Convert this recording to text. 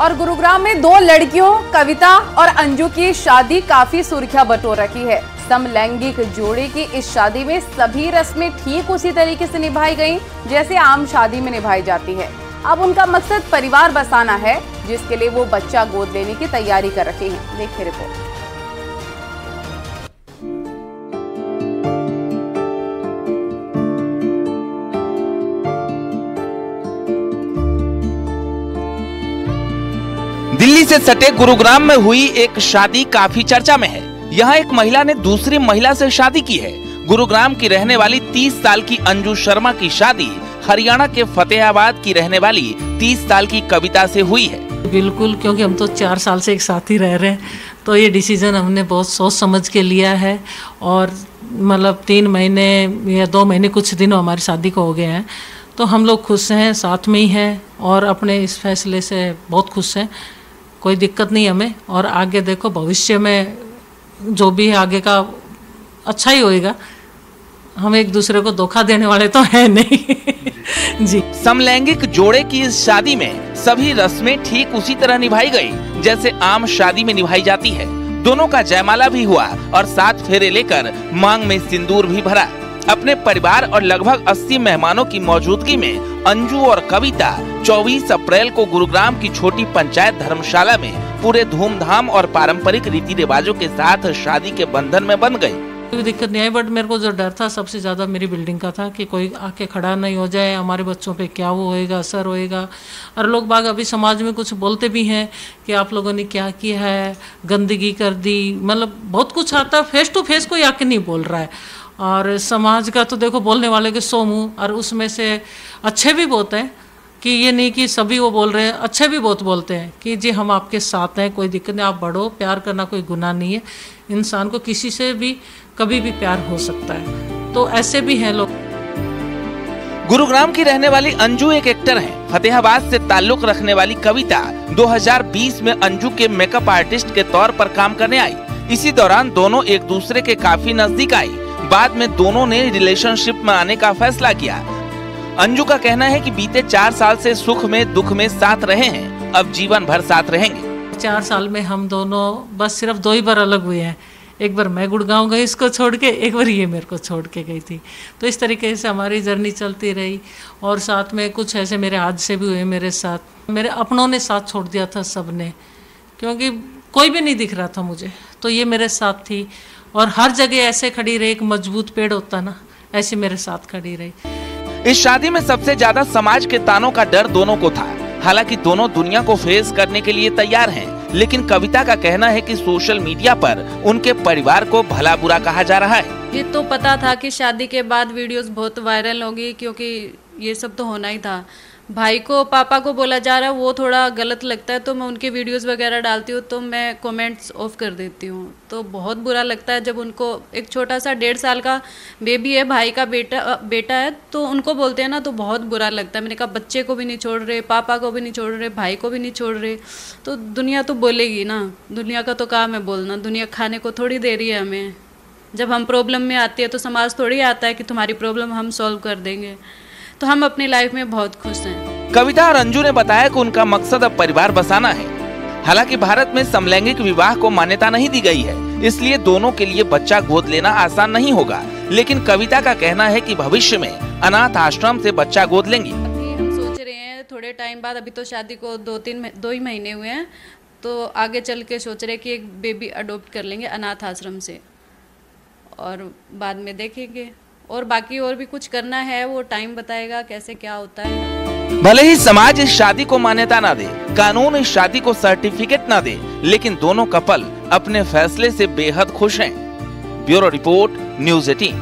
और गुरुग्राम में दो लड़कियों कविता और अंजू की शादी काफी सुर्खियां बटोर रखी है। समलैंगिक जोड़े की इस शादी में सभी रस्में ठीक उसी तरीके से निभाई गई जैसे आम शादी में निभाई जाती है। अब उनका मकसद परिवार बसाना है, जिसके लिए वो बच्चा गोद लेने की तैयारी कर रहे हैं। देखिए रिपोर्ट। दिल्ली से सटे गुरुग्राम में हुई एक शादी काफी चर्चा में है। यहाँ एक महिला ने दूसरी महिला से शादी की है। गुरुग्राम की रहने वाली 30 साल की अंजू शर्मा की शादी हरियाणा के फतेहाबाद की रहने वाली 30 साल की कविता से हुई है। बिल्कुल, क्योंकि हम तो 4 साल से एक साथ ही रह रहे हैं, तो ये डिसीजन हमने बहुत सोच समझ के लिया है। और मतलब 3 महीने या 2 महीने कुछ दिन हमारी शादी को हो गए हैं, तो हम लोग खुश हैं, साथ में ही हैं और अपने इस फैसले से बहुत खुश हैं। कोई दिक्कत नहीं हमें, और आगे देखो भविष्य में जो भी है आगे का अच्छा ही होएगा। हम एक दूसरे को धोखा देने वाले तो है नहीं। जी। समलैंगिक जोड़े की इस शादी में सभी रस्में ठीक उसी तरह निभाई गई जैसे आम शादी में निभाई जाती है। दोनों का जयमाला भी हुआ और 7 फेरे लेकर मांग में सिंदूर भी भरा। अपने परिवार और लगभग 80 मेहमानों की मौजूदगी में अंजू और कविता 24 अप्रैल को गुरुग्राम की छोटी पंचायत धर्मशाला में पूरे धूमधाम और पारंपरिक रीति रिवाजों के साथ शादी के बंधन में बंध गई। कोई दिक्कत नहीं आई, बट मेरे को जो डर था सबसे ज्यादा मेरी बिल्डिंग का था कि कोई आके खड़ा नहीं हो जाए, हमारे बच्चों पे क्या वो होएगा, असर होएगा। और लोग बाग अभी समाज में कुछ बोलते भी हैं कि आप लोगों ने क्या किया है, गंदगी कर दी, मतलब बहुत कुछ आता है। फेस टू फेस कोई आके नहीं बोल रहा है। और समाज का तो देखो बोलने वाले के 100 मुँह, और उसमें से अच्छे भी बहुत हैं, कि ये नहीं कि सभी वो बोल रहे हैं, अच्छे भी बहुत बोलते हैं कि जी हम आपके साथ हैं, कोई दिक्कत नहीं, आप बढ़ो, प्यार करना कोई गुनाह नहीं है। इंसान को किसी से भी कभी भी प्यार हो सकता है, तो ऐसे भी हैं लोग। गुरुग्राम की रहने वाली अंजू एक एक्टर हैं। फतेहाबाद से ताल्लुक रखने वाली कविता 2020 में अंजू के मेकअप आर्टिस्ट के तौर पर काम करने आई। इसी दौरान दोनों एक दूसरे के काफी नजदीक आई। बाद में दोनों ने रिलेशनशिप में आने का फैसला किया। अंजू का कहना है कि बीते 4 साल से सुख में दुख में साथ रहे हैं, अब जीवन भर साथ रहेंगे। 4 साल में हम दोनों बस सिर्फ 2 ही बार अलग हुए हैं। एक बार मैं गुड़गांव गई इसको छोड़ के, एक बार ये मेरे को छोड़ के गई थी। तो इस तरीके से हमारी जर्नी चलती रही। और साथ में कुछ ऐसे मेरे हादसे भी हुए मेरे साथ। मेरे अपनों ने साथ छोड़ दिया था सबने, क्योंकि कोई भी नहीं दिख रहा था मुझे, तो ये मेरे साथ थी। और हर जगह ऐसे खड़ी रही, एक मजबूत पेड़ होता ना, ऐसे मेरे साथ खड़ी रही। इस शादी में सबसे ज्यादा समाज के तानों का डर दोनों को था। हालांकि दोनों दुनिया को फेस करने के लिए तैयार हैं, लेकिन कविता का कहना है कि सोशल मीडिया पर उनके परिवार को भला बुरा कहा जा रहा है। ये तो पता था कि शादी के बाद वीडियोस बहुत वायरल होगी, क्योंकि ये सब तो होना ही था। भाई को पापा को बोला जा रहा है, वो थोड़ा गलत लगता है, तो मैं उनके वीडियोस वगैरह डालती हूँ तो मैं कमेंट्स ऑफ कर देती हूँ। तो बहुत बुरा लगता है जब उनको एक छोटा सा 1.5 साल का बेबी है, भाई का बेटा है, तो उनको बोलते हैं ना, तो बहुत बुरा लगता है। मैंने कहा बच्चे को भी नहीं छोड़ रहे, पापा को भी नहीं छोड़ रहे, भाई को भी नहीं छोड़ रहे, तो दुनिया तो बोलेगी ना। दुनिया का तो काम है बोलना, दुनिया खाने को थोड़ी दे रही है हमें। जब हम प्रॉब्लम में आती है तो समाज थोड़ी आता है कि तुम्हारी प्रॉब्लम हम सॉल्व कर देंगे। तो हम अपनी लाइफ में बहुत खुश हैं। कविता और अंजू ने बताया कि उनका मकसद अब परिवार बसाना है। हालांकि भारत में समलैंगिक विवाह को मान्यता नहीं दी गई है, इसलिए दोनों के लिए बच्चा गोद लेना आसान नहीं होगा। लेकिन कविता का कहना है कि भविष्य में अनाथ आश्रम से बच्चा गोद लेंगी। अभी हम सोच रहे हैं थोड़े टाइम बाद, अभी तो शादी को 2 ही महीने हुए हैं, तो आगे चल के सोच रहे हैं कि एक बेबी अडॉप्ट कर लेंगे अनाथ आश्रम से, और बाद में देखेंगे। और बाकी और भी कुछ करना है, वो टाइम बताएगा कैसे क्या होता है। भले ही समाज इस शादी को मान्यता ना दे, कानून इस शादी को सर्टिफिकेट ना दे, लेकिन दोनों कपल अपने फैसले से बेहद खुश हैं। Bureau report, news 18।